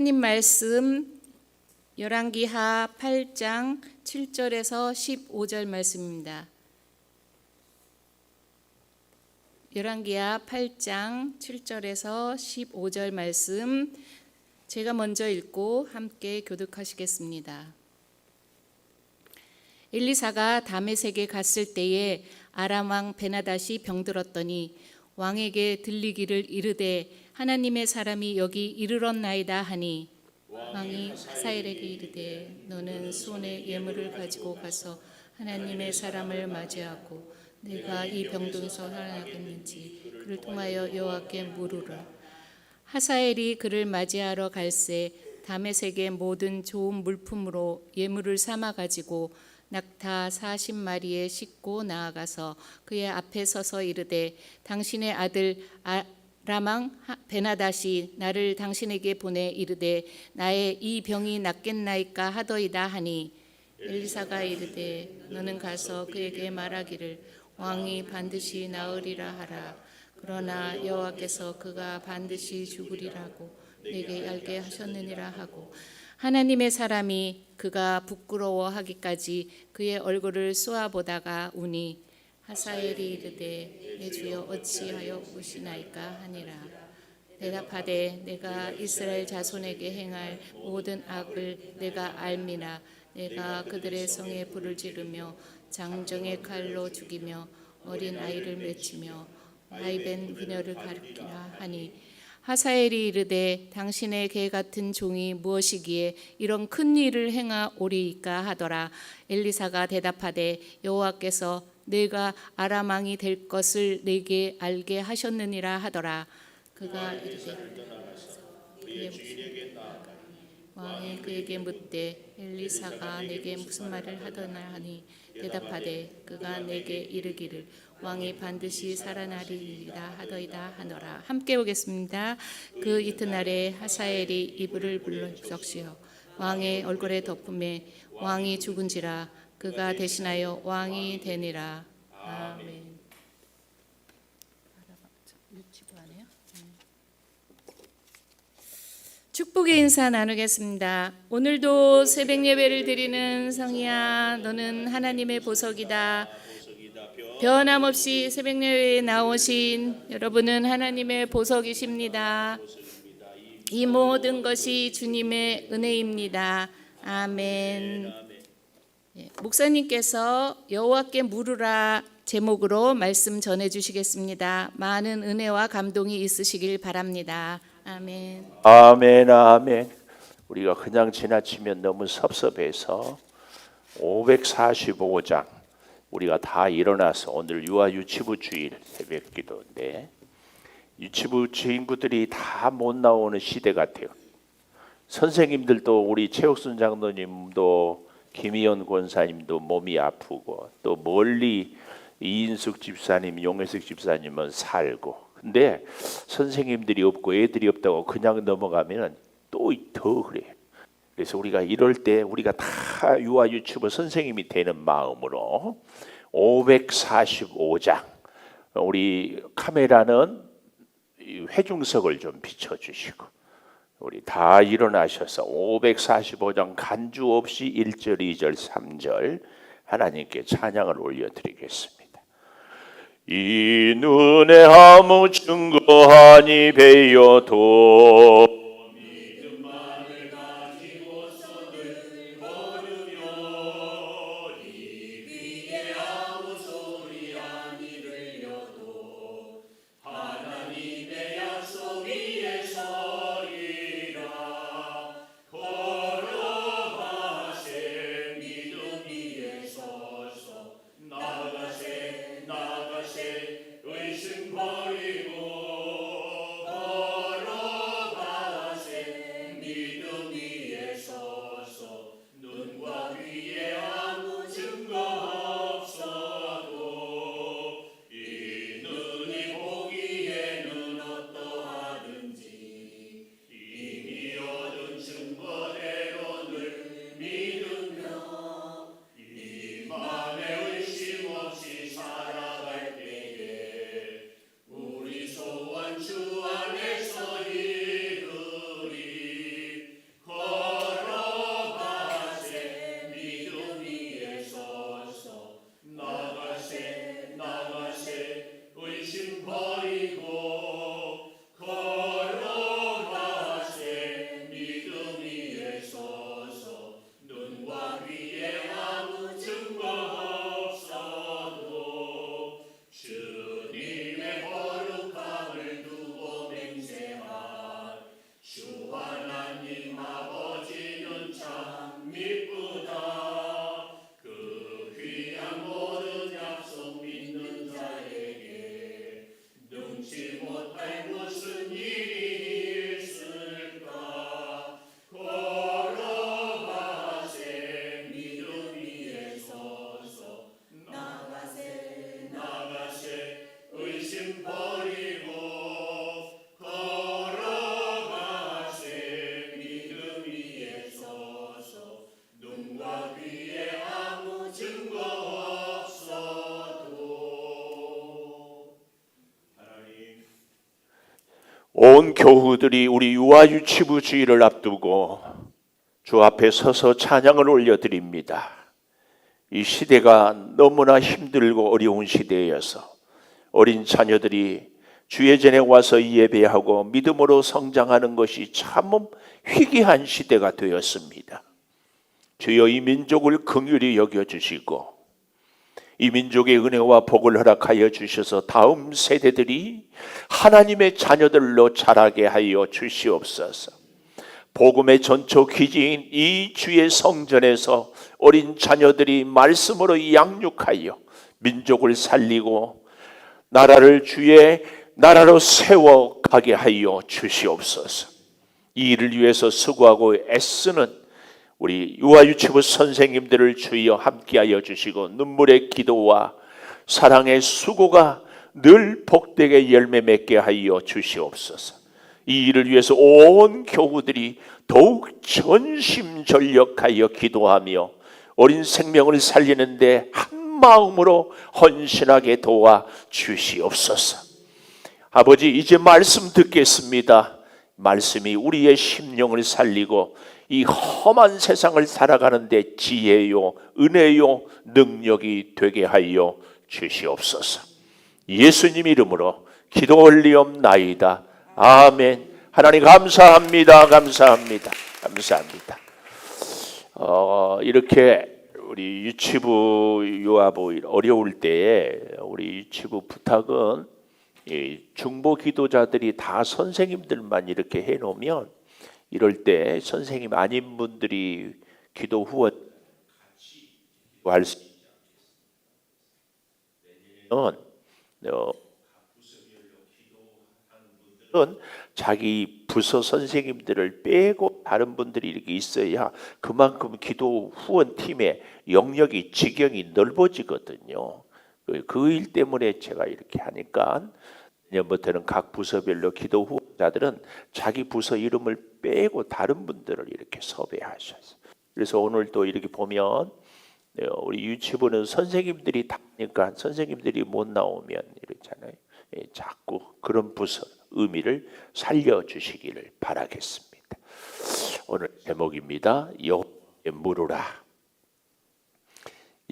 하나님 말씀 열왕기하 8장 7절에서 15절 말씀입니다. 열왕기하 8장 7절에서 15절 말씀 제가 먼저 읽고 함께 교독하시겠습니다. 엘리사가 다메섹에 갔을 때에 아람 왕 베나닷이 병들었더니 왕에게 들리기를 이르되 하나님의 사람이 여기 이르렀나이다 하니 왕이 하사엘에게 이르되 너는 손에 예물을 가지고 가서 하나님의 사람을 맞이하고 내가 이 병동에서 살아나겠는지 그를 통하여 여호와께 물으라. 하사엘이 그를 맞이하러 갈새 다메섹의 모든 좋은 물품으로 예물을 삼아 가지고 낙타 40마리에 싣고 나아가서 그의 앞에 서서 이르되 당신의 아들 아람 왕 베나닷이 나를 당신에게 보내 이르되 나의 이 병이 낫겠나이까 하더이다 하니 엘리사가 이르되 너는 가서 그에게 말하기를 왕이 반드시 나으리라 하라. 그러나 여호와께서 그가 반드시 죽으리라고 내게 알게 하셨느니라 하고 하나님의 사람이 그가 부끄러워하기까지 그의 얼굴을 쏘아보다가 우니 하사엘이 이르되 내 주여 어찌하여 우시나이까 하니라. 대답하되 내가 이스라엘 자손에게 행할 모든 악을 내가 알미나 내가 그들의 성에 불을 지르며 장정의 칼로 죽이며 어린 아이를 맺히며 나이벤 그녀를 가리키라 하니 하사엘이 이르되 당신의 개 같은 종이 무엇이기에 이런 큰 일을 행하오리이까 하더라. 엘리사가 대답하되 여호와께서 내가 아람 왕이 될 것을 내게 알게 하셨느니라 하더라. 그가 이르되 왕이 그에게 묻되 엘리사가 내게 무슨 말을 하더나 하니 대답하되 그가 내게 이르기를 왕이 반드시 살아나리라 하더이다 하노라. 함께 오겠습니다. 그 이튿날에 하사엘이 이불을 불러적시어 왕의 얼굴에 덮음에 왕이 죽은지라 그가 대신하여 왕이 되니라. 아멘. 축복의 인사 나누겠습니다. 오늘도 새벽 예배를 드리는 성희야, 너는 하나님의 보석이다. 변함없이 새벽 예배에 나오신 여러분은 하나님의 보석이십니다. 이 모든 것이 주님의 은혜입니다. 아멘. 목사님께서 여호와께 물으라 제목으로 말씀 전해주시겠습니다. 많은 은혜와 감동이 있으시길 바랍니다. 아멘. 아멘, 아멘. 우리가 그냥 지나치면 너무 섭섭해서 545장 우리가 다 일어나서 오늘 유아 유치부 주일 새벽 기도인데 유치부 친구들이 다 못 나오는 시대 같아요. 선생님들도 우리 최옥순 장로님도 김희연 권사님도 몸이 아프고 또 멀리 이인숙 집사님, 용혜숙 집사님은 살고 근데 선생님들이 없고 애들이 없다고 그냥 넘어가면 또 더 그래요. 그래서 우리가 이럴 때 우리가 다 유아 유치부 선생님이 되는 마음으로 545장 우리 카메라는 회중석을 좀 비춰주시고 우리 다 일어나셔서 545장 간주 없이 1절, 2절, 3절 하나님께 찬양을 올려드리겠습니다. 이 눈에 아무 증거하니 베어도 믿음만을 가지고서는 걸으며 이 귀에 아무 소리 아니 들려도 하나님의 약속 위에 서리라. 걸어가세 믿음 위에 서서 나가세 의심 버리고 걸어가세 온 교우들이 우리 유아유치부 주일을 앞두고 주 앞에 서서 찬양을 올려드립니다. 이 시대가 너무나 힘들고 어려운 시대여서 어린 자녀들이 주의 전에 와서 예배하고 믿음으로 성장하는 것이 참 희귀한 시대가 되었습니다. 주여 이 민족을 긍휼히 여겨주시고 이 민족의 은혜와 복을 허락하여 주셔서 다음 세대들이 하나님의 자녀들로 자라게 하여 주시옵소서. 복음의 전초 기지인 이 주의 성전에서 어린 자녀들이 말씀으로 양육하여 민족을 살리고 나라를 주의 나라로 세워가게 하여 주시옵소서. 이 일을 위해서 수고하고 애쓰는 우리 유아유치부 선생님들을 주여 함께하여 주시고 눈물의 기도와 사랑의 수고가 늘 복되게 열매 맺게 하여 주시옵소서. 이 일을 위해서 온 교우들이 더욱 전심전력하여 기도하며 어린 생명을 살리는데 한 마음으로 헌신하게 도와 주시옵소서. 아버지, 이제 말씀 듣겠습니다. 말씀이 우리의 심령을 살리고 이 험한 세상을 살아가는데 지혜요, 은혜요, 능력이 되게 하여 주시옵소서. 예수님 이름으로 기도 올리옵나이다. 아멘. 하나님 감사합니다. 감사합니다. 감사합니다. 이렇게 우리 유치부 유아부 어려울 때에 우리 유치부 부탁은 중보 기도자들이 다 선생님들만 이렇게 해놓으면 이럴 때 선생님 아닌 분들이 기도 후원 할 수 있는 자기 부서 선생님들을 빼고 다른 분들이 이렇게 있어야 그만큼 기도 후원팀의 영역이 지경이 넓어지거든요. 그 일 때문에 제가 이렇게 하니까 내년부터는 각 부서별로 기도 후원자들은 자기 부서 이름을 빼고 다른 분들을 이렇게 섭외하셔서, 그래서 오늘 또 이렇게 보면 우리 유치부는 선생님들이 다니까 선생님들이 못 나오면 이렇잖아요. 자꾸 그런 부서 의미를 살려주시기를 바라겠습니다. 오늘 제목입니다. 여호와께 물으라.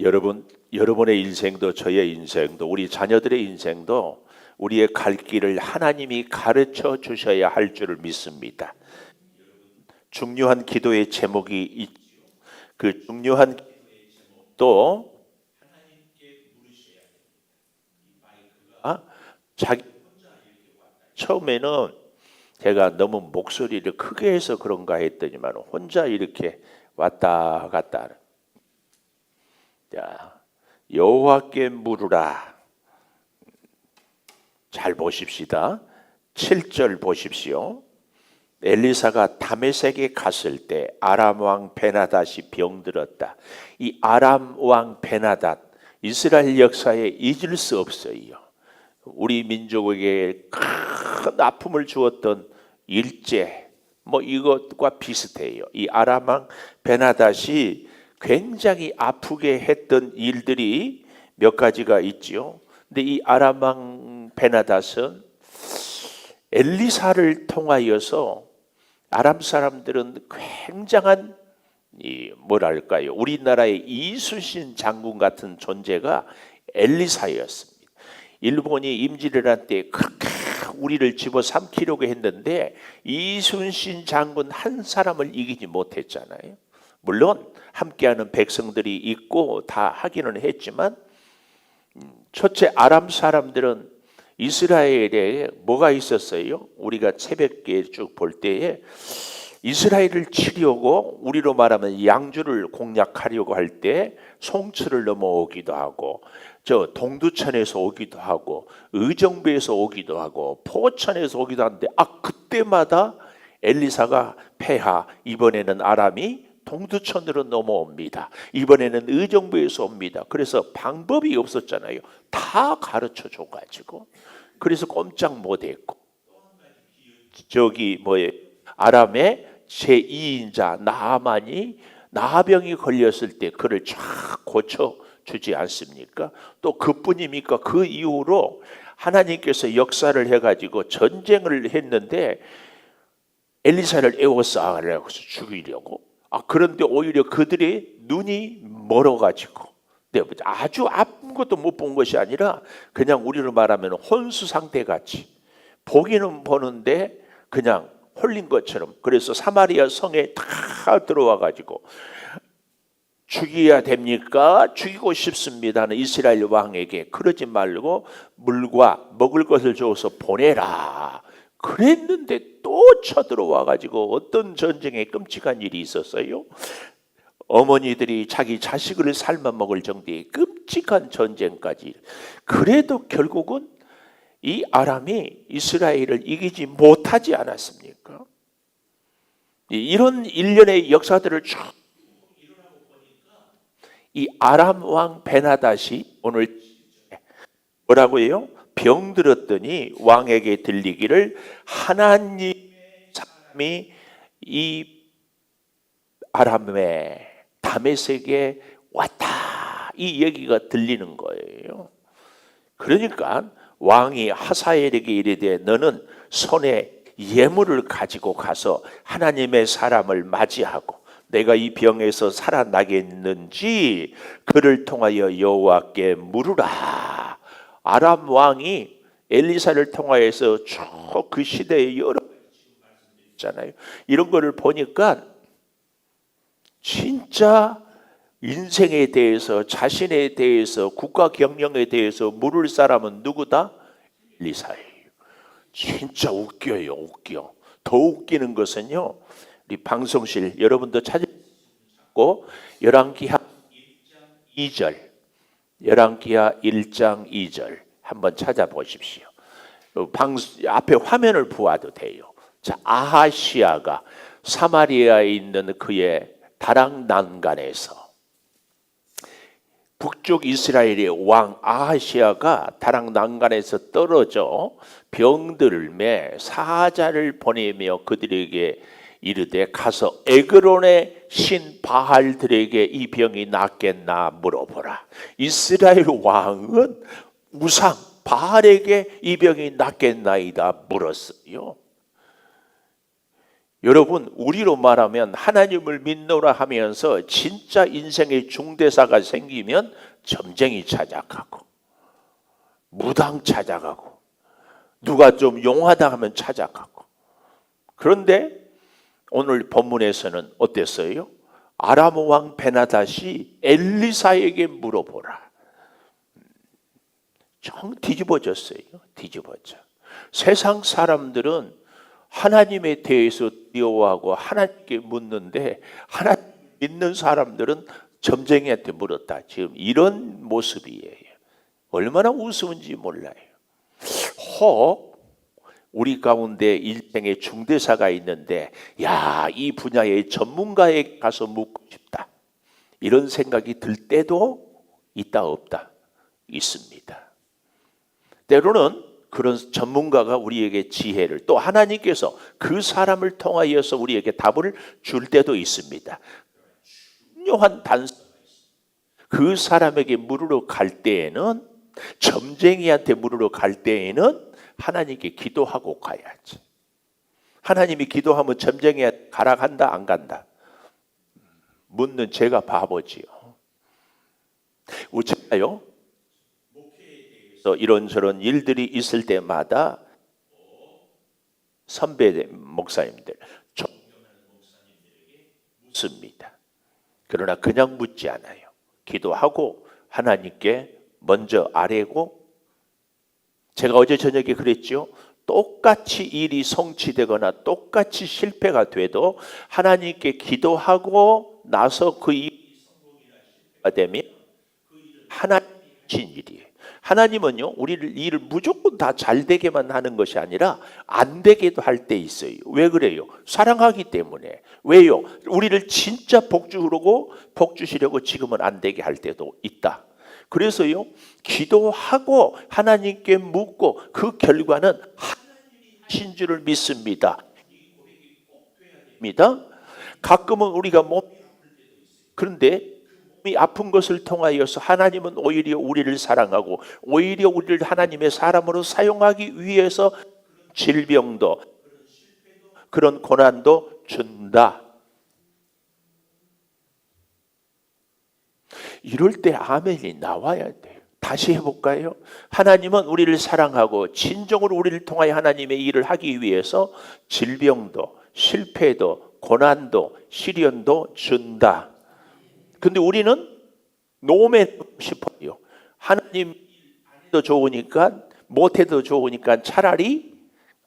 여러분의 인생도 저의 인생도 우리 자녀들의 인생도 우리의 갈 길을 하나님이 가르쳐 주셔야 할 줄을 믿습니다. 중요한 기도의 제목이 있죠. 그 중요한 또 자기 처음에는 제가 너무 목소리를 크게 해서 그런가 했더니만 혼자 이렇게 왔다 갔다 하는. 자, 여호와께 물으라. 잘 보십시다. 7절 보십시오. 엘리사가 다메섹에 갔을 때 아람 왕 베나닷이 병들었다. 이 아람 왕 베나닷 이스라엘 역사에 잊을 수 없어요. 우리 민족에게 큰 아픔을 주었던 일제 이것과 비슷해요. 이 아람 왕 베나닷이 굉장히 아프게 했던 일들이 몇 가지가 있지요. 근데 이 아람 왕 베나닷은 엘리사를 통하여서 아람 사람들은 굉장한 뭐랄까요, 우리나라의 이순신 장군 같은 존재가 엘리사였습니다. 일본이 임진왜란 때 그렇게 우리를 집어삼키려고 했는데 이순신 장군 한 사람을 이기지 못했잖아요. 물론 함께하는 백성들이 있고 다 하기는 했지만 첫째 아람 사람들은 이스라엘에 뭐가 있었어요? 우리가 새벽에 쭉 볼 때에 이스라엘을 치려고 우리로 말하면 양주를 공략하려고 할 때 송출을 넘어오기도 하고 저 동두천에서 오기도 하고 의정부에서 오기도 하고 포천에서 오기도 하는데 그때마다 엘리사가 폐하, 이번에는 아람이 동두천으로 넘어옵니다. 이번에는 의정부에서 옵니다. 그래서 방법이 없었잖아요. 다 가르쳐 줘가지고 그래서 꼼짝 못했고 아람의 제2인자 나하만이 나병이 걸렸을 때 그를 쫙 고쳐주지 않습니까? 또 그뿐입니까? 그 이후로 하나님께서 역사를 해가지고 전쟁을 했는데 엘리사를 에워싸려고 죽이려고. 그런데 오히려 그들의 눈이 멀어가지고 아주 아무것도 못 본 것이 아니라 그냥 우리로 말하면 혼수 상태 같이 보기는 보는데 그냥 홀린 것처럼. 그래서 사마리아 성에 다 들어와가지고 죽여야 됩니까? 죽이고 싶습니다는 이스라엘 왕에게 그러지 말고 물과 먹을 것을 줘서 보내라. 그랬는데 또 쳐들어와가지고 어떤 전쟁에 끔찍한 일이 있었어요. 어머니들이 자기 자식을 삶아 먹을 정도의 끔찍한 전쟁까지. 그래도 결국은 이 아람이 이스라엘을 이기지 못하지 않았습니까? 이런 일련의 역사들을 쭉 이 아람 왕 베나닷이 오늘 뭐라고 해요? 병들었더니 왕에게 들리기를 하나님의 사람이 이 아람의 다메섹에 왔다. 이 얘기가 들리는 거예요. 그러니까 왕이 하사엘에게 이르되 너는 손에 예물을 가지고 가서 하나님의 사람을 맞이하고 내가 이 병에서 살아나겠는지 그를 통하여 여호와께 물으라. 아람 왕이 엘리사를 통하여서 쭉 그 시대에 여러 있잖아요. 이런 거를 보니까 진짜 인생에 대해서, 자신에 대해서, 국가 경영에 대해서 물을 사람은 누구다? 엘리사예요. 진짜 웃겨. 더 웃기는 것은요, 우리 방송실 여러분도 찾고 열왕기하 1장 2절, 열왕기하 1장 2절 한번 찾아보십시오. 앞에 화면을 보아도 돼요. 자, 아하시아가 사마리아에 있는 그의 다락 난간에서 북쪽 이스라엘의 왕 아하시아가 다락 난간에서 떨어져 병들을 매 사자를 보내며 그들에게 이르되 가서 에그론의 신 바알들에게 이 병이 낫겠나 물어보라. 이스라엘 왕은 우상 바알에게 이 병이 낫겠나이다 물었어요. 여러분, 우리로 말하면 하나님을 믿노라 하면서 진짜 인생의 중대사가 생기면 점쟁이 찾아가고 무당 찾아가고 누가 좀 용하다 하면 찾아가고. 그런데 오늘 본문에서는 어땠어요? 아람 왕 베나닷이 엘리사에게 물어보라. 정 뒤집어졌어요. 뒤집어져. 세상 사람들은 하나님에 대해서 두려워하고 하나님께 묻는데 하나님 믿는 사람들은 점쟁이한테 물었다. 지금 이런 모습이에요. 얼마나 우스운지 몰라요. 혹 우리 가운데 인생의 중대사가 있는데 이 분야의 전문가에 가서 묻고 싶다. 이런 생각이 들 때도 있다 없다? 있습니다. 때로는 그런 전문가가 우리에게 지혜를, 또 하나님께서 그 사람을 통하여서 우리에게 답을 줄 때도 있습니다. 중요한 단서, 그 사람에게 물으러 갈 때에는, 점쟁이한테 물으러 갈 때에는 하나님께 기도하고 가야지. 하나님이 기도하면 점쟁이한테 가라 간다 안 간다? 묻는 제가 바보지요. 우체가요, 이런저런 일들이 있을 때마다 선배 목사님들, 존경하는 목사님들에게 묻습니다. 그러나 그냥 묻지 않아요. 기도하고 하나님께 먼저 아뢰고, 제가 어제 저녁에 그랬죠. 똑같이 일이 성취되거나 똑같이 실패가 돼도 하나님께 기도하고 나서 그 일이 성공이나 실패가 되면 하나님이 하신 일이에요. 하나님은요, 우리를 일을 무조건 다 잘 되게만 하는 것이 아니라 안 되게도 할 때 있어요. 왜 그래요? 사랑하기 때문에. 왜요? 우리를 진짜 복 주시려고 지금은 안 되게 할 때도 있다. 그래서요, 기도하고 하나님께 묻고 그 결과는 하나님이 하신 줄을 믿습니다. 이 고백이 꼭 돼야 됩니다. 가끔은 우리가 그런데 이 아픈 것을 통하여서 하나님은 오히려 우리를 사랑하고 오히려 우리를 하나님의 사람으로 사용하기 위해서 질병도 그런 고난도 준다. 이럴 때 아멘이 나와야 돼요. 다시 해볼까요? 하나님은 우리를 사랑하고 진정으로 우리를 통하여 하나님의 일을 하기 위해서 질병도 실패도 고난도 시련도 준다. 근데 우리는 노매고 싶어요. 하나님 도 좋으니까 못해도 좋으니까 차라리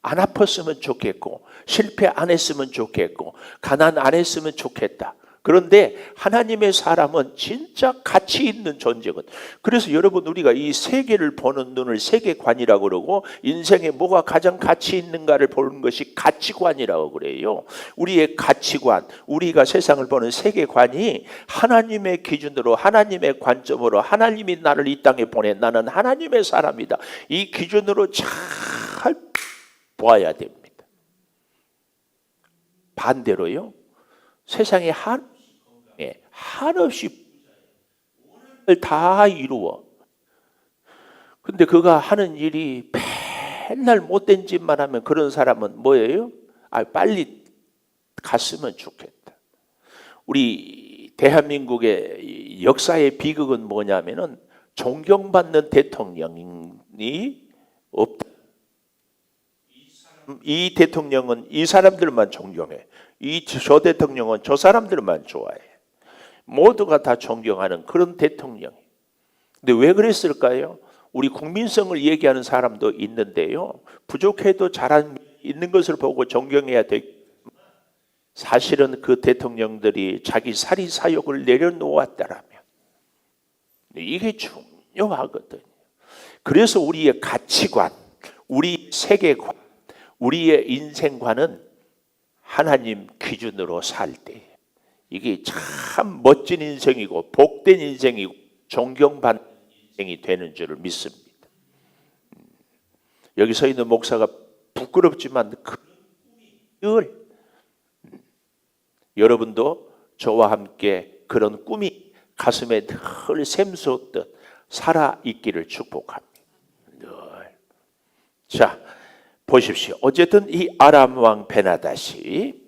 안 아팠으면 좋겠고 실패 안 했으면 좋겠고 가난 안 했으면 좋겠다. 그런데 하나님의 사람은 진짜 가치 있는 존재거든. 그래서 여러분 우리가 이 세계를 보는 눈을 세계관이라고 그러고 인생에 뭐가 가장 가치 있는가를 보는 것이 가치관이라고 그래요. 우리의 가치관, 우리가 세상을 보는 세계관이 하나님의 기준으로 하나님의 관점으로 하나님이 나를 이 땅에 보내 나는 하나님의 사람이다. 이 기준으로 잘 보아야 됩니다. 반대로요. 세상에 한없이 다 이루어. 근데 그가 하는 일이 맨날 못된 짓만 하면 그런 사람은 뭐예요? 빨리 갔으면 좋겠다. 우리 대한민국의 역사의 비극은 뭐냐면은 존경받는 대통령이 없다. 이 대통령은 이 사람들만 존경해. 저 대통령은 저 사람들만 좋아해. 모두가 다 존경하는 그런 대통령. 근데 왜 그랬을까요? 우리 국민성을 얘기하는 사람도 있는데요. 부족해도 잘한 있는 것을 보고 존경해야 되겠지만 사실은 그 대통령들이 자기 사리 사욕을 내려놓았다라면 이게 중요하거든요. 그래서 우리의 가치관, 우리 세계관, 우리의 인생관은 하나님 기준으로 살 때 이게 참 멋진 인생이고 복된 인생이고 존경받는 인생이 되는 줄을 믿습니다. 여기 서 있는 목사가 부끄럽지만 그 꿈을 여러분도 저와 함께 그런 꿈이 가슴에 늘 샘솟듯 살아있기를 축복합니다. 늘. 자, 보십시오. 어쨌든 이 아람 왕 베나닷이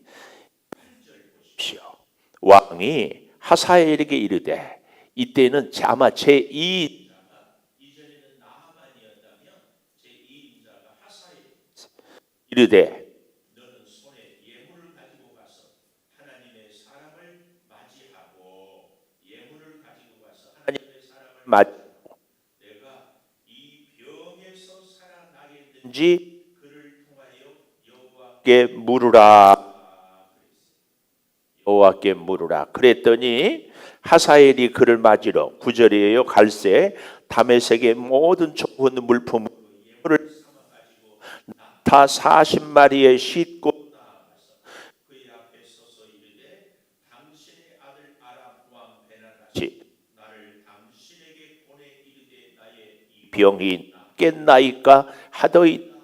왕이 하사엘에게 이르되 이때는 아마 제2 이전에는 나하만이었다면 제2인자가 하사엘 이르되 너는 손에 예물을 가지고 가서 하나님의 사람을 맞이하고 예물을 가지고 가서 하나님의 사람을 맞이하고 내가 이 병에서 살아나겠는지 그를 통하여 여호와께 물으라. 여호와께 물으라. 그랬더니 하사엘이 그를 맞으러 9절이에요. 갈새 다메섹의 모든 좋은 물품을 예물을 삼아가지고 다 40마리에 싣고 나아가서 그의 앞에 서서 이르되 당신의 아들 아람 왕 베나닷이 나를 당신에게 보내 이르되 나의 이 병이 낫겠나이까 하더이다.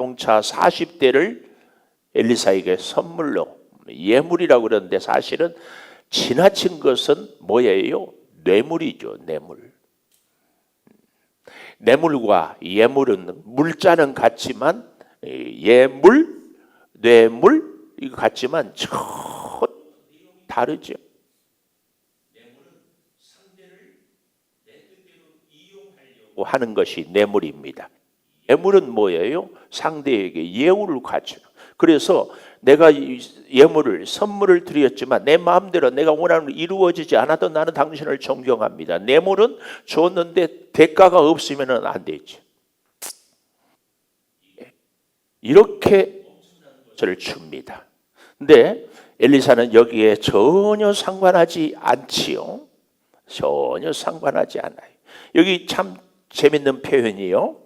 자동차 40대를 엘리사에게 선물로 예물이라고 그러는데 사실은 지나친 것은 뭐예요? 뇌물이죠. 뇌물과 예물은 물자는 같지만 예물, 뇌물 이거 같지만 전혀 다르죠. 뇌물은 상대를 내 뜻대로 이용하려고 하는 것이 뇌물입니다. 예물은 뭐예요? 상대에게 예우를 갖추는. 그래서 내가 예물을 선물을 드렸지만 내 마음대로 내가 원하는 걸 이루어지지 않아도 나는 당신을 존경합니다. 뇌물은 줬는데 대가가 없으면 안 되죠. 이렇게 것을 줍니다. 근데 엘리사는 여기에 전혀 상관하지 않지요. 전혀 상관하지 않아요. 여기 참 재밌는 표현이요.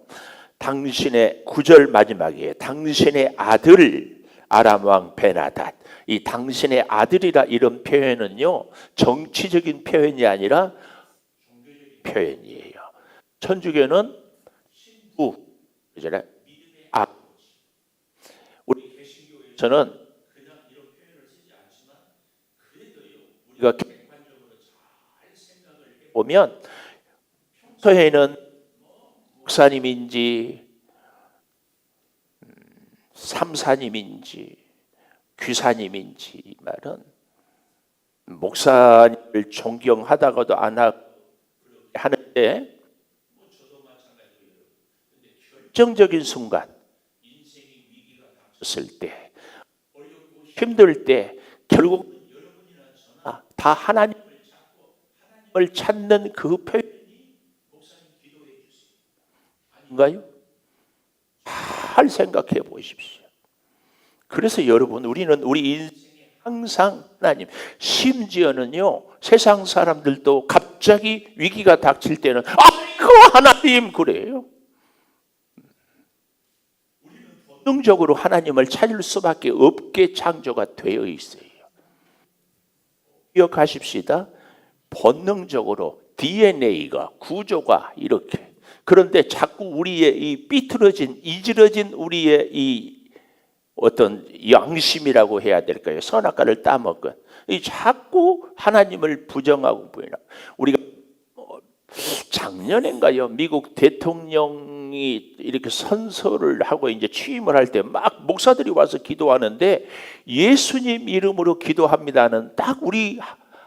당신의 9절 마지막에 당신의 아들 아람 왕 베나닷, 이 당신의 아들이라 이런 표현은요 정치적인 표현이 아니라 종교적인 표현이에요. 천주교는 그잖아요. 우리 개신교에서는 우리가 보면 평소에는 목사님인지 삼사님인지 귀사님인지 이 말은 목사님을 존경하다가도 안 하는데 결정적인 순간 있을 때 힘들 때 결국 다 하나님을 찾는 그 표현이 아닌가요? 잘 생각해 보십시오. 그래서 여러분 우리는 우리 인생에 항상 하나님, 심지어는요 세상 사람들도 갑자기 위기가 닥칠 때는 아이고 하나님 그래요. 본능적으로 하나님을 찾을 수밖에 없게 창조가 되어 있어요. 기억하십시다. 본능적으로 DNA가 구조가 이렇게. 그런데 자꾸 우리의 이 삐뚤어진 이질어진 우리의 이 어떤 양심이라고 해야 될까요? 선악과를 따먹은 이 자꾸 하나님을 부정하고 부인하고. 우리가 작년인가요? 미국 대통령이 이렇게 선서를 하고 이제 취임을 할 때 막 목사들이 와서 기도하는데 예수님 이름으로 기도합니다는 딱 우리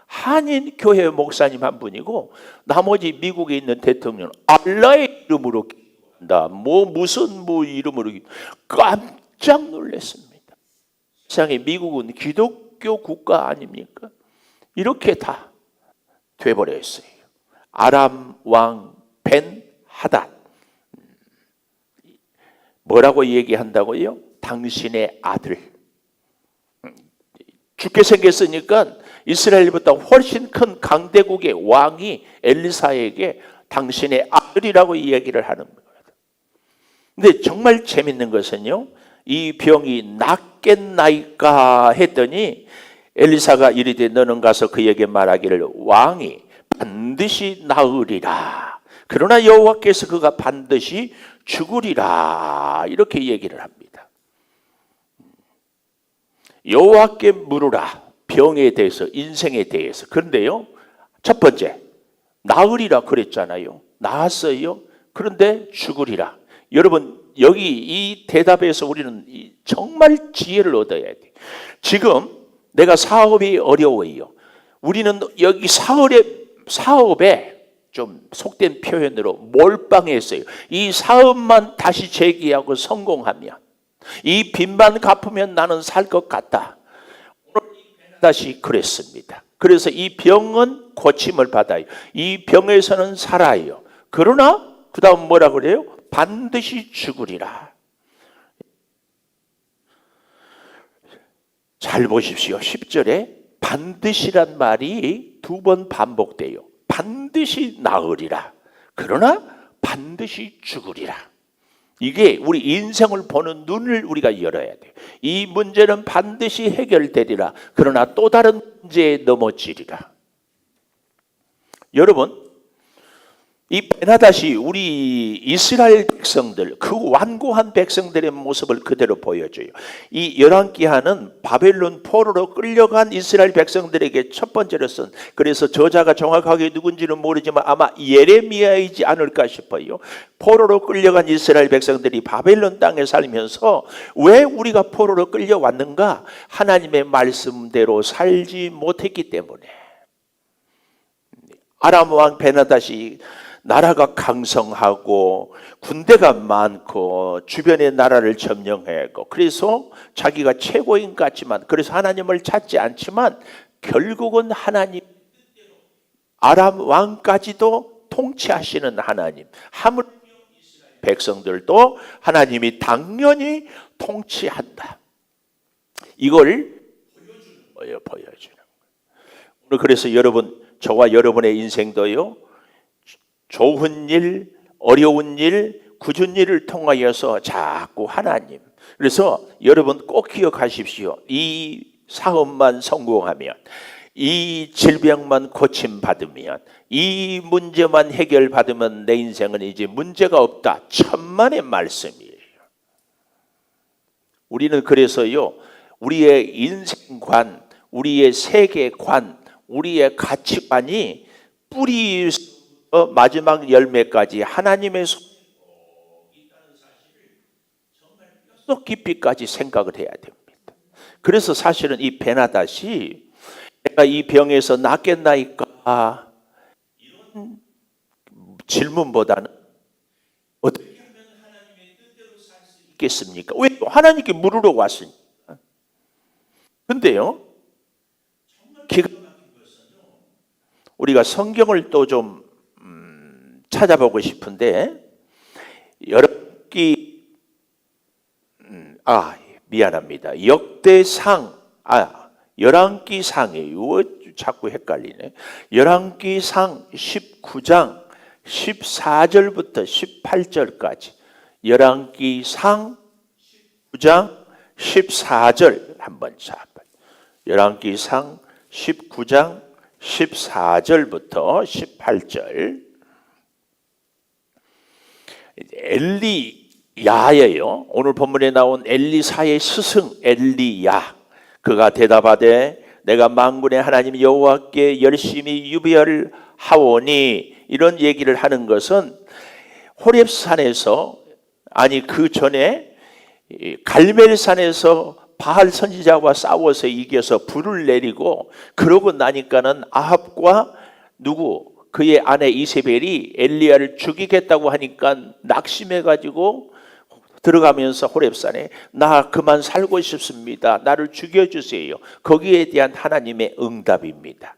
한인 교회 목사님 한 분이고 나머지 미국에 있는 대통령은 알라의 이름으로 기도한다. 무슨 이름으로 깜짝 놀랐습니다. 세상에 미국은 기독교 국가 아닙니까? 이렇게 다 돼버렸어요. 아람 왕 벤 하닷 뭐라고 얘기한다고요? 당신의 아들. 죽게 생겼으니까 이스라엘보다 훨씬 큰 강대국의 왕이 엘리사에게 당신의 아들이라고 이야기를 하는 거예요. 근데 정말 재밌는 것은요, 이 병이 낫겠나이까 했더니 엘리사가 이르되 너는 가서 그에게 말하기를 왕이 반드시 나으리라. 그러나 여호와께서 그가 반드시 죽으리라. 이렇게 얘기를 합니다. 여호와께 물으라. 병에 대해서, 인생에 대해서. 그런데요, 첫 번째, 나으리라 그랬잖아요. 나았어요. 그런데 죽으리라. 여러분, 여기 이 대답에서 우리는 정말 지혜를 얻어야 돼. 지금 내가 사업이 어려워요. 우리는 여기 사업에 좀 속된 표현으로 몰빵했어요. 이 사업만 다시 재기하고 성공하면, 이 빚만 갚으면 나는 살 것 같다. 다시 그랬습니다. 그래서 이 병은 고침을 받아요. 이 병에서는 살아요. 그러나 그 다음 뭐라 그래요? 반드시 죽으리라. 잘 보십시오. 10절에 반드시란 말이 두 번 반복돼요. 반드시 나으리라. 그러나 반드시 죽으리라. 이게 우리 인생을 보는 눈을 우리가 열어야 돼요. 이 문제는 반드시 해결되리라. 그러나 또 다른 문제에 넘어지리라. 여러분, 이 베나닷이 우리 이스라엘 백성들, 그 완고한 백성들의 모습을 그대로 보여줘요. 이 열왕기하는 바벨론 포로로 끌려간 이스라엘 백성들에게 첫 번째로 쓴, 그래서 저자가 정확하게 누군지는 모르지만 아마 예레미야이지 않을까 싶어요. 포로로 끌려간 이스라엘 백성들이 바벨론 땅에 살면서 왜 우리가 포로로 끌려왔는가? 하나님의 말씀대로 살지 못했기 때문에. 아람 왕 베나닷이 나라가 강성하고 군대가 많고 주변의 나라를 점령했고, 그래서 자기가 최고인 것 같지만, 그래서 하나님을 찾지 않지만 결국은 하나님 아람 왕까지도 통치하시는 하나님, 하물며 백성들도 하나님이 당연히 통치한다. 이걸 보여주는 거예요. 오늘 그래서 여러분, 저와 여러분의 인생도요, 좋은 일, 어려운 일, 굳은 일을 통하여서 자꾸 하나님. 그래서 여러분 꼭 기억하십시오. 이 사업만 성공하면, 이 질병만 고침받으면, 이 문제만 해결받으면 내 인생은 이제 문제가 없다. 천만의 말씀이에요. 우리는 그래서요, 우리의 인생관, 우리의 세계관, 우리의 가치관이 뿌리 마지막 열매까지 하나님의 있다는 사실을 정말 뼛속 깊이까지 생각을 해야 됩니다. 그래서 사실은 이 베나닷이 내가 이 병에서 낫겠나이까 이런 질문보다는 어떻게 하면 하나님의 뜻대로 살 수 있겠습니까? 왜 하나님께 물으러 왔으니까. 근데요, 정말 기가 막힌 것은요, 우리가 성경을 또 좀 찾아보고 싶은데, 미안합니다. 역대상, 열왕기상이에요. 자꾸 헷갈리네. 열왕기상 19장 14절부터 18절까지. 열왕기상 19장 14절 한번 잡아요. 열왕기상 19장 14절부터 18절. 엘리야예요. 오늘 본문에 나온 엘리사의 스승 엘리야. 그가 대답하되 내가 만군의 하나님 여호와께 열심히 유배를 하오니, 이런 얘기를 하는 것은 호렙산에서, 아니 그 전에 갈멜산에서 바알 선지자와 싸워서 이겨서 불을 내리고, 그러고 나니까는 아합과 그의 아내 이세벨이 엘리야를 죽이겠다고 하니까 낙심해가지고 들어가면서 호렙산에 나 그만 살고 싶습니다. 나를 죽여주세요. 거기에 대한 하나님의 응답입니다.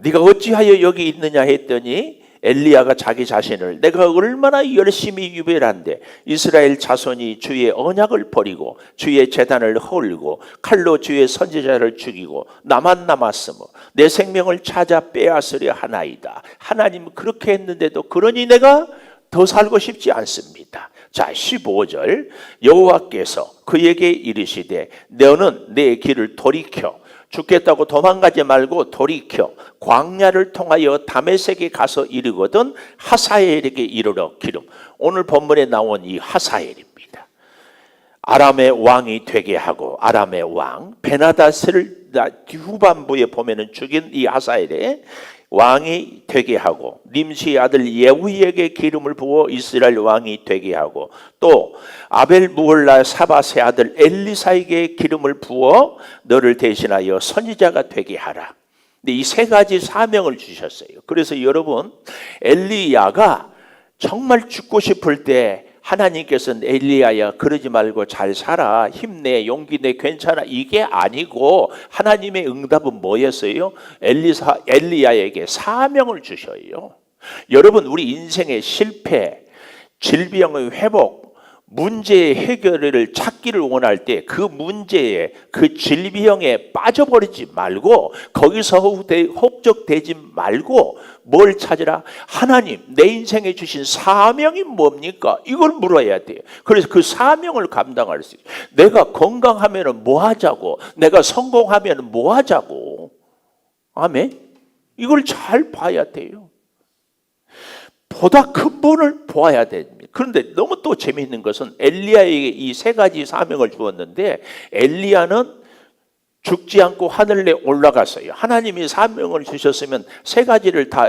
네가 어찌하여 여기 있느냐 했더니 엘리야가 자기 자신을 내가 얼마나 열심히 유배한데 이스라엘 자손이 주의 언약을 버리고 주의 제단을 헐고 칼로 주의 선지자를 죽이고 나만 남았으며 내 생명을 찾아 빼앗으려 하나이다. 하나님은 그렇게 했는데도 그러니 내가 더 살고 싶지 않습니다. 자, 15절. 여호와께서 그에게 이르시되 너는 내 길을 돌이켜 죽겠다고 도망가지 말고 돌이켜 광야를 통하여 다메섹에 가서 이르거든 하사엘에게 이르러 기름. 오늘 본문에 나온 이 하사엘입니다. 아람의 왕이 되게 하고, 아람의 왕 베나닷을 후반부에 보면은 죽인 이 하사엘의 왕이 되게 하고, 님시의 아들 예후에게 기름을 부어 이스라엘 왕이 되게 하고, 또 아벨 무홀라 사밧의 아들 엘리사에게 기름을 부어 너를 대신하여 선지자가 되게 하라. 근데 이 세 가지 사명을 주셨어요. 그래서 여러분, 엘리야가 정말 죽고 싶을 때 하나님께서는 엘리야야 그러지 말고 잘 살아, 힘내, 용기 내, 괜찮아, 이게 아니고 하나님의 응답은 뭐였어요? 엘리야에게 사명을 주셔요. 여러분, 우리 인생의 실패, 질병의 회복, 문제의 해결을 찾기를 원할 때 그 문제에, 그 질병에 빠져버리지 말고, 거기서 혹적되지 말고 뭘 찾으라? 하나님, 내 인생에 주신 사명이 뭡니까? 이걸 물어야 돼요. 그래서 그 사명을 감당할 수 있어요. 내가 건강하면 뭐 하자고, 내가 성공하면 뭐 하자고. 아멘? 이걸 잘 봐야 돼요. 보다 큰 분을 보아야 됩니다. 그런데 너무 또 재미있는 것은 엘리야에게 이 세 가지 사명을 주었는데 엘리야는 죽지 않고 하늘에 올라갔어요. 하나님이 사명을 주셨으면 세 가지를 다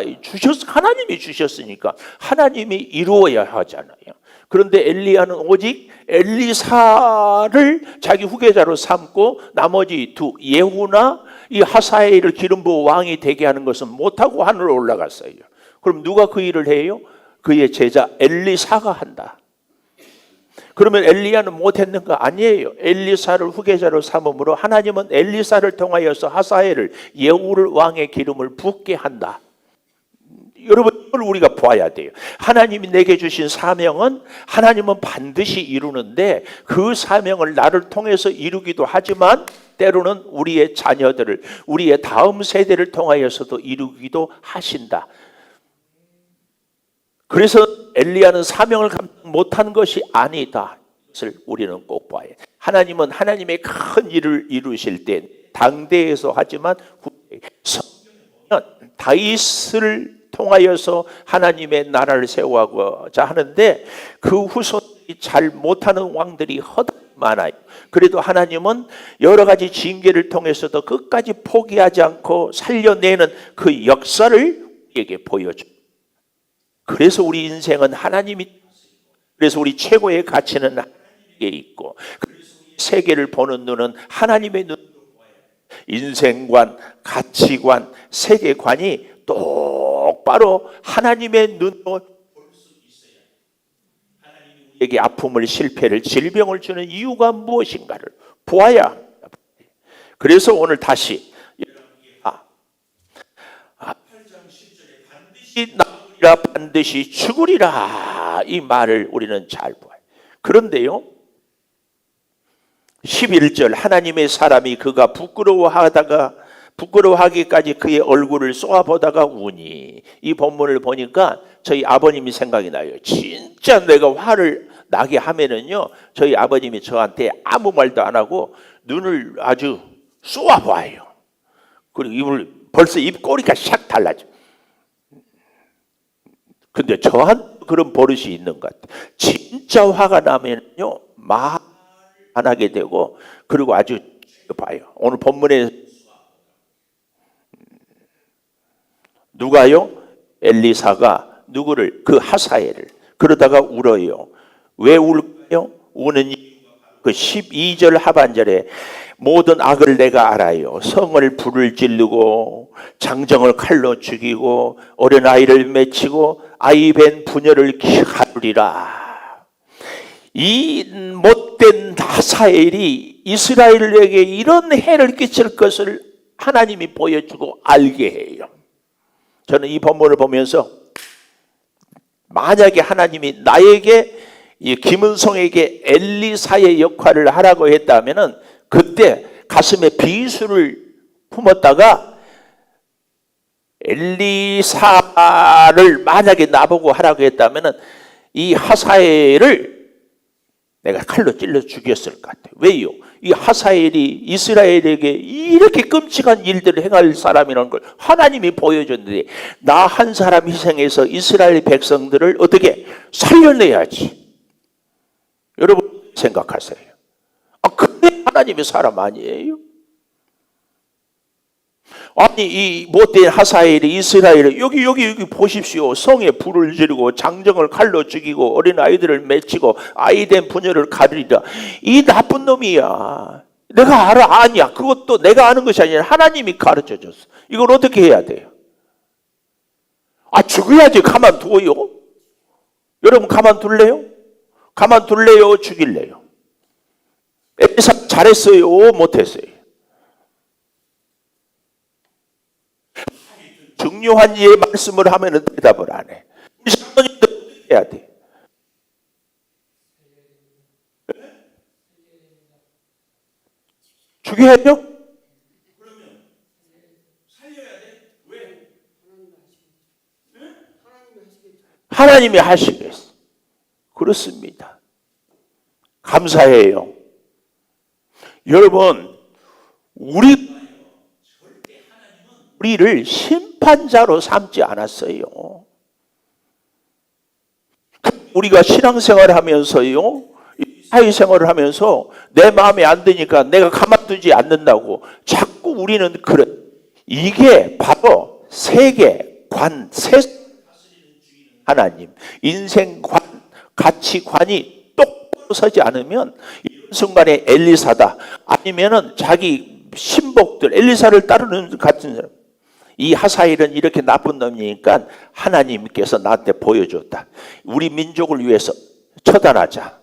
하나님이 주셨으니까 하나님이 이루어야 하잖아요. 그런데 엘리야는 오직 엘리사를 자기 후계자로 삼고 나머지 예후나 이 하사엘을 기름 부어 왕이 되게 하는 것은 못하고 하늘로 올라갔어요. 그럼 누가 그 일을 해요? 그의 제자 엘리사가 한다. 그러면 엘리야는 못했는가? 아니에요. 엘리사를 후계자로 삼음으로 하나님은 엘리사를 통하여서 하사엘을, 예후를 왕의 기름을 붓게 한다. 여러분, 이걸 우리가 봐야 돼요. 하나님이 내게 주신 사명은 하나님은 반드시 이루는데 그 사명을 나를 통해서 이루기도 하지만 때로는 우리의 자녀들을, 우리의 다음 세대를 통하여서도 이루기도 하신다. 그래서 엘리야는 사명을 감당 못한 것이 아니다. 그것을 우리는 꼭 봐야 해요. 하나님은 하나님의 큰 일을 이루실 때 당대에서 하지만 성경에 보면 다윗을 통하여서 하나님의 나라를 세워가고자 하는데 그 후손들이 잘 못하는 왕들이 허다히 많아요. 그래도 하나님은 여러 가지 징계를 통해서도 끝까지 포기하지 않고 살려내는 그 역사를 우리에게 보여줘요. 그래서 우리 인생은 하나님이, 그래서 우리 최고의 가치는 하나님께 있고, 그래서 세계를 보는 눈은 하나님의 눈으로 보아야 해요. 인생관, 가치관, 세계관이 똑바로 하나님의 눈으로 볼 수 있어야 해요. 하나님이 우리에게 아픔을, 실패를, 질병을 주는 이유가 무엇인가를 보아야 합니다. 그래서 오늘 다시 8장 10절에 반드시 나으리라, 반드시 죽으리라, 이 말을 우리는 잘 봐요. 그런데요, 11절, 하나님의 사람이 그가 부끄러워하기까지 그의 얼굴을 쏘아보다가 우니, 이 본문을 보니까 저희 아버님이 생각이 나요. 진짜 내가 화를 나게 하면은요, 저희 아버님이 저한테 아무 말도 안 하고 눈을 아주 쏘아봐요. 그리고 벌써 입꼬리가 샥 달라져. 근데 저한 그런 버릇이 있는 것 같아요. 진짜 화가 나면요, 말 안 하게 되고, 그리고 아주 봐요. 오늘 본문에 누가요? 엘리사가 누구를? 그 하사엘을. 그러다가 울어요. 왜 울까요? 우는 이유가 그 12절 하반절에 모든 악을 내가 알아요. 성을 불을 지르고 장정을 칼로 죽이고 어린아이를 맺히고 아이 벤 부녀를 가두리라. 이 못된 하사엘이 이스라엘에게 이런 해를 끼칠 것을 하나님이 보여주고 알게 해요. 저는 이 본문을 보면서 만약에 하나님이 나에게, 이 김은성에게 엘리사의 역할을 하라고 했다면 그때 가슴에 비수를 품었다가 엘리사를 만약에 나보고 하라고 했다면 이 하사엘을 내가 칼로 찔러 죽였을 것 같아요. 왜요? 이 하사엘이 이스라엘에게 이렇게 끔찍한 일들을 행할 사람이라는 걸 하나님이 보여줬는데, 나 한 사람 희생해서 이스라엘 백성들을 어떻게 살려내야지. 여러분 생각하세요. 그게 하나님의 사람 아니에요? 아니, 이 못된 하사엘이 이스라엘을 여기 보십시오. 성에 불을 지르고 장정을 칼로 죽이고 어린아이들을 맺히고 아이된 부녀를 가두리라. 이 나쁜 놈이야. 내가 알아? 아니야. 그것도 내가 아는 것이 아니라 하나님이 가르쳐 줬어. 이걸 어떻게 해야 돼요? 죽여야지. 가만두어요? 여러분 가만둘래요? 가만둘래요? 죽일래요? 엘리사 잘했어요? 못했어요? 중요한 이의 말씀을 하면 대답을 안 해. 우리 사모님들 어떻게 해야 돼? 죽여야죠? 그러면 살려야 돼? 왜? 하나님이 하시겠어. 그렇습니다. 감사해요. 여러분, 우리를 심판자로 삼지 않았어요. 우리가 신앙생활을 하면서요, 사회생활을 하면서 내 마음에 안 드니까 내가 가만두지 않는다고 자꾸 우리는 그래. 이게 바로 세계관, 하나님, 인생관, 가치관이 똑바로 서지 않으면 이런 순간에 엘리사다, 아니면은 자기 신복들, 엘리사를 따르는 같은 사람, 이 하사엘은 이렇게 나쁜 놈이니까 하나님께서 나한테 보여줬다. 우리 민족을 위해서 처단하자.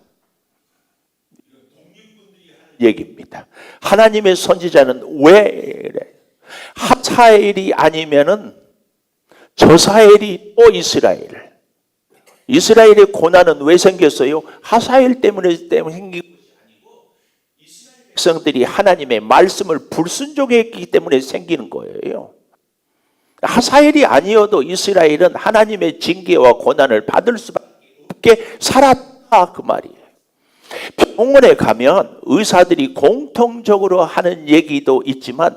얘기입니다. 하나님의 선지자는 왜 하사엘이 아니면은 저사엘이 또 이스라엘의 고난은 왜 생겼어요? 하사엘 때문에 생긴 것이 아니고 이스라엘 백성들이 하나님의 말씀을 불순종했기 때문에 생기는 거예요. 하사엘이 아니어도 이스라엘은 하나님의 징계와 고난을 받을 수밖에 없게 살았다, 그 말이에요. 병원에 가면 의사들이 공통적으로 하는 얘기도 있지만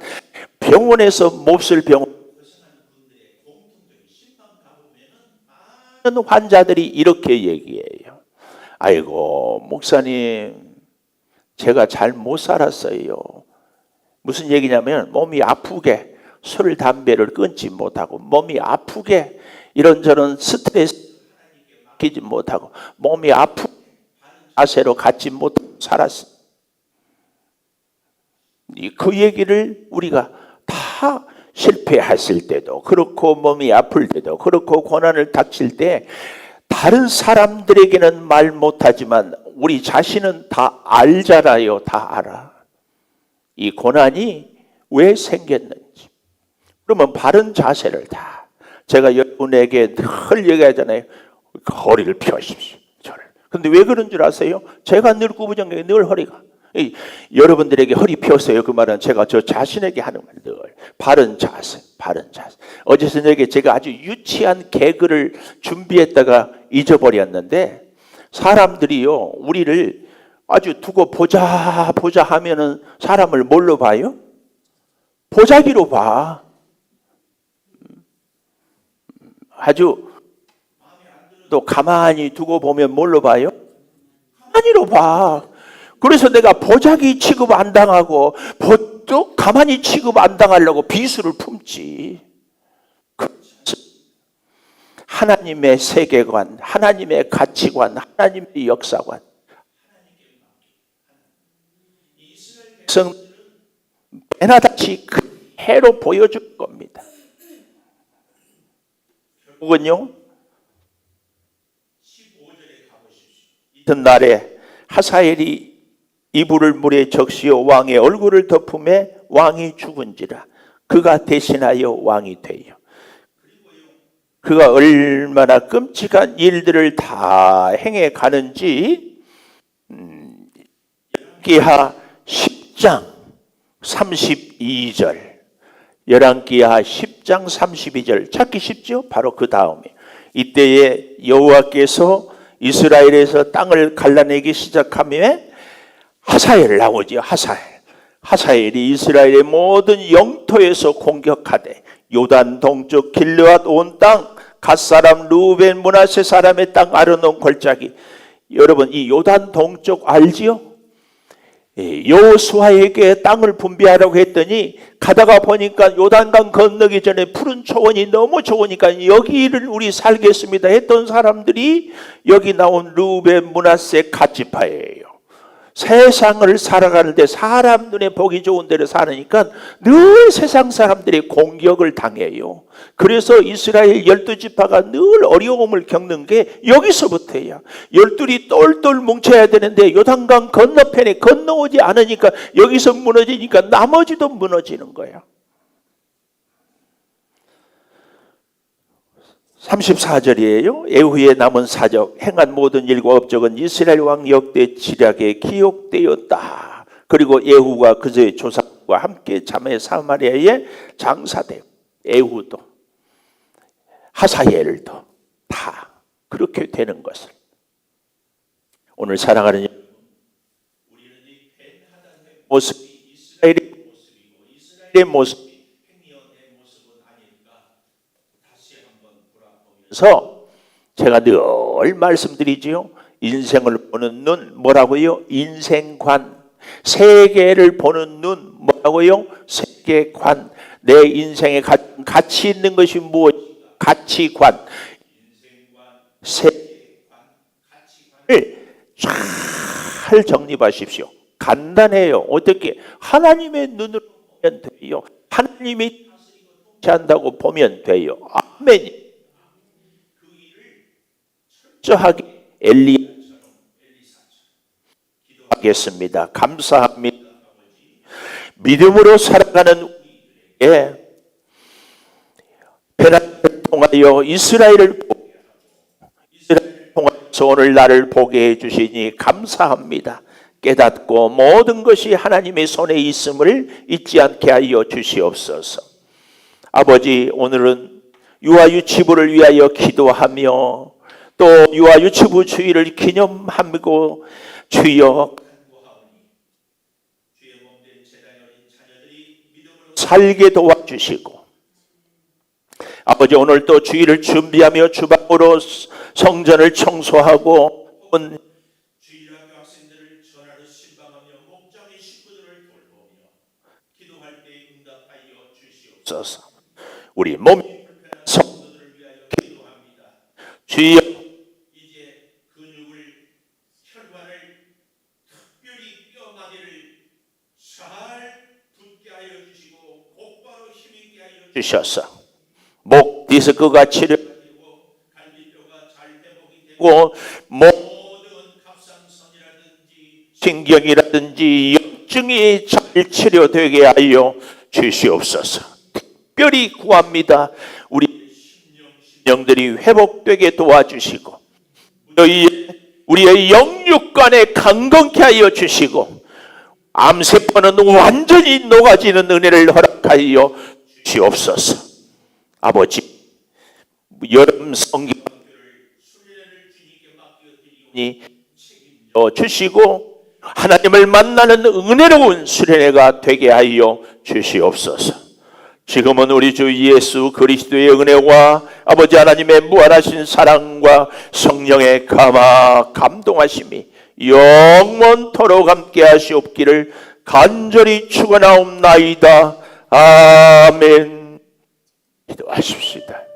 병원에서 몹쓸 병원 많은 환자들이 이렇게 얘기해요. 아이고 목사님 제가 잘 못 살았어요. 무슨 얘기냐면 몸이 아프게 술 담배를 끊지 못하고 몸이 아프게 이런저런 스트레스 끼지 못하고 몸이 아프게 자세로 갖지 못하고 살았어. 그 얘기를 우리가 다 실패했을 때도 그렇고 몸이 아플 때도 그렇고 고난을 닥칠 때 다른 사람들에게는 말 못하지만 우리 자신은 다 알잖아요. 다 알아. 이 고난이 왜 생겼는지. 그러면 바른 자세를 다 제가 여러분에게 늘 얘기하잖아요. 허리를 펴십시오. 근데 왜 그런 줄 아세요? 제가 늘 구부정하게 늘 허리가 여러분들에게 허리 펴세요. 그 말은 제가 저 자신에게 하는 말 늘 바른 자세, 바른 자세. 어제 저녁에 제가 아주 유치한 개그를 준비했다가 잊어버렸는데 사람들이요 우리를 아주 두고 보자 하면은 사람을 뭘로 봐요? 보자기로 봐. 아주 또 가만히 두고 보면 뭘로 봐요? 가만히로 봐. 그래서 내가 보자기 취급 안 당하고 또 가만히 취급 안 당하려고 비수를 품지. 하나님의 세계관, 하나님의 가치관, 하나님의 역사관. 이스라엘 베나다시 그대로 보여줄 겁니다. 결국은요. 같은 날에 하사엘이 이불을 물에 적시어 왕의 얼굴을 덮음에 왕이 죽은지라 그가 대신하여 왕이 되어 그가 얼마나 끔찍한 일들을 다 행해 가는지 열왕기하 10장 32절 열왕기하 10장 32절 찾기 쉽죠? 바로 그 다음에 이때에 여호와께서 이스라엘에서 땅을 갈라내기 시작하며 하사엘 나오죠. 하사엘이 이스라엘의 모든 영토에서 공격하되 요단 동쪽 길르앗 온 땅 갓사람 루벤 므낫세 사람의 땅 아르논 골짜기. 여러분 이 요단 동쪽 알지요? 여호수아에게 땅을 분배하라고 했더니 가다가 보니까 요단강 건너기 전에 푸른 초원이 너무 좋으니까 여기를 우리 살겠습니다 했던 사람들이 여기 나온 루벤 므낫세 갓지파예요. 세상을 살아가는데 사람 눈에 보기 좋은 데를 사니까 늘 세상 사람들이 공격을 당해요. 그래서 이스라엘 12지파가 늘 어려움을 겪는 게 여기서부터예요. 12이 똘똘 뭉쳐야 되는데 요단강 건너편에 건너오지 않으니까 여기서 무너지니까 나머지도 무너지는 거예요. 34절이에요. 에후의 남은 사적 행한 모든 일과 업적은 이스라엘 왕 역대 지략에 기록되었다. 그리고 에후가 그의 조상과 함께 자매 사마리아에 장사되고 에후도 하사엘도 다 그렇게 되는 것을 오늘 사랑하는 우리는 이 벤하닷의 모습이 이스라엘의 모습이고 이스라엘의 모습 그래서 제가 늘 말씀드리지요. 인생을 보는 눈 뭐라고요? 인생관. 세계를 보는 눈 뭐라고요? 세계관. 내 인생에 가치 있는 것이 무엇? 가치관. 세계관, 가치관을 잘 정립하십시오. 간단해요. 어떻게? 하나님의 눈으로 보면 돼요. 하나님이 통치한다고 보면 돼요. 아멘. 철저하게 엘리야처럼 기도하겠습니다. 감사합니다. 믿음으로 살아가는 우리에게 베나를 통하여 이스라엘을 통해서 오늘 나를 보게 해주시니 감사합니다. 깨닫고 모든 것이 하나님의 손에 있음을 잊지 않게 하여 주시옵소서. 아버지 오늘은 유아유치부를 위하여 기도하며 또 유아 유치부 주일을 기념하고 주여 살게 도와주시고 아버지 오늘 또 주일을 준비하며 주방으로 성전을 청소하고 주일학교 학생들을 전하러 신방하며 목장의 식구들을 돌보며 기도할 때 응답하여 주시옵소서. 우리 몸이 불편한 성도들을 위하여 기도합니다. 주여 이제 근육을 혈관을 특별히 뼈마디를 잘 붙게 하여 주시고 곧바로 힘있게 하여 주셔서 목 디스크가 치료되고 갈비뼈가 잘 회복이 되고 모든 갑상선이라든지 신경이라든지 염증이 잘 치료되게 하여 주시옵소서. 특별히 구합니다. 우리 심령들이 회복되게 도와주시고 우리의 영육간에 강건케 하여 주시고 암세포는 완전히 녹아지는 은혜를 허락하여 주시옵소서. 아버지 여름 성경학교를 수련회를 주님께 맡겨드리니 책임져 주시고 하나님을 만나는 은혜로운 수련회가 되게 하여 주시옵소서. 지금은 우리 주 예수 그리스도의 은혜와 아버지 하나님의 무한하신 사랑과 성령의 감동하심이 영원토록 함께 하시옵기를 간절히 축원하옵나이다. 아멘. 기도하십시다.